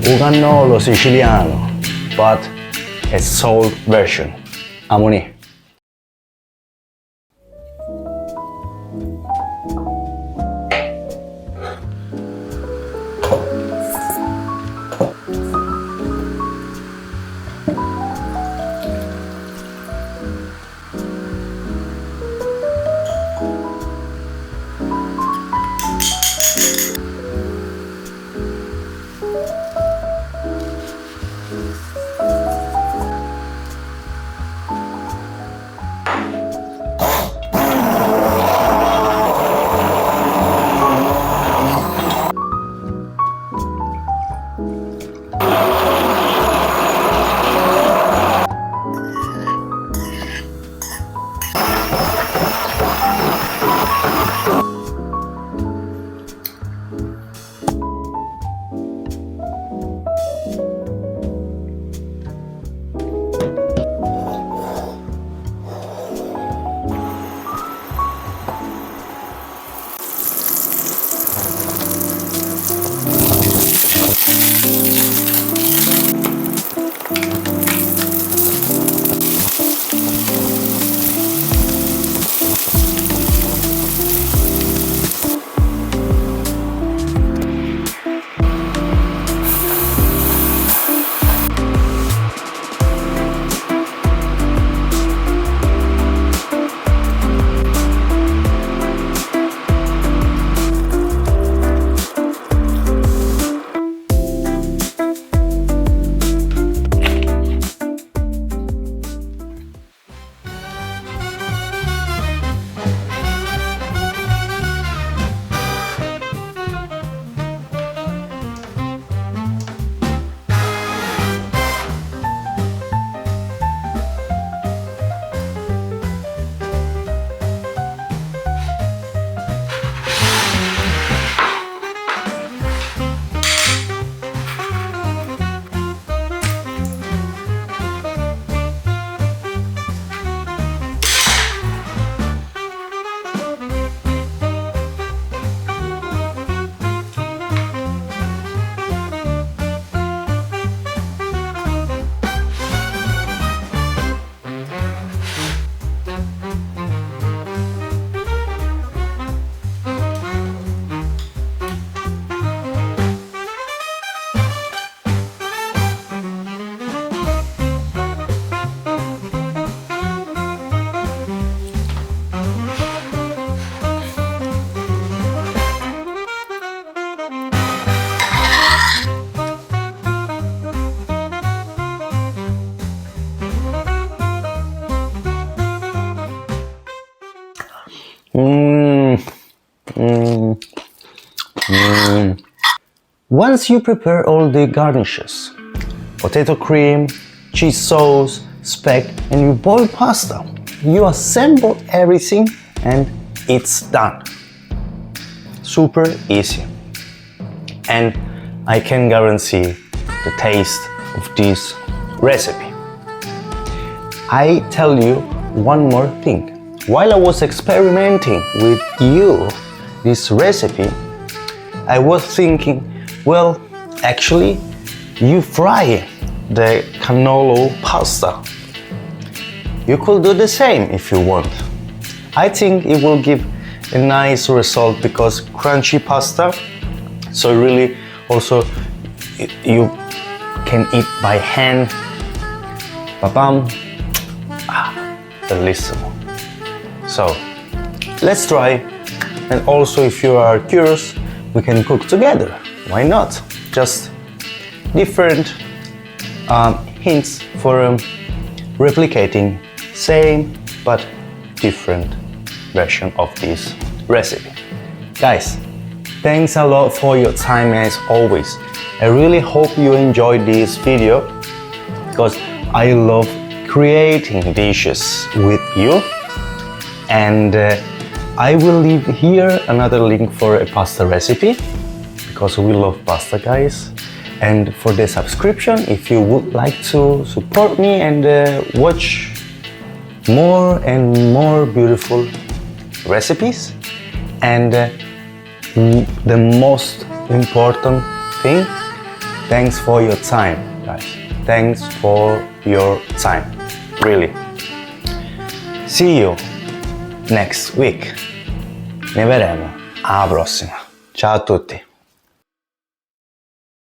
un cannolo siciliano, but a salt version. Amoni. Once you prepare all the garnishes, potato cream, cheese sauce, speck, and you boil pasta, you assemble everything and it's done. Super easy. And I can guarantee the taste of this recipe. I tell you one more thing. While I was experimenting with this recipe, I was thinking, well, actually, you fry the cannolo pasta. You could do the same if you want. I think it will give a nice result because crunchy pasta, so really also you can eat by hand. Ba-bam. Bellissimo. So let's try, and also if you are curious, we can cook together. Why not? Just different hints for replicating same but different version of this recipe. Guys, thanks a lot for your time as always. I really hope you enjoyed this video because I love creating dishes with you, and I will leave here another link for a pasta recipe because we love pasta, guys, and for the subscription if you would like to support me and watch more and more beautiful recipes. And the most important thing, Thanks for your time, guys. Thanks for your time. Really. See you next week. Ne vedremo alla prossima. Ciao a tutti.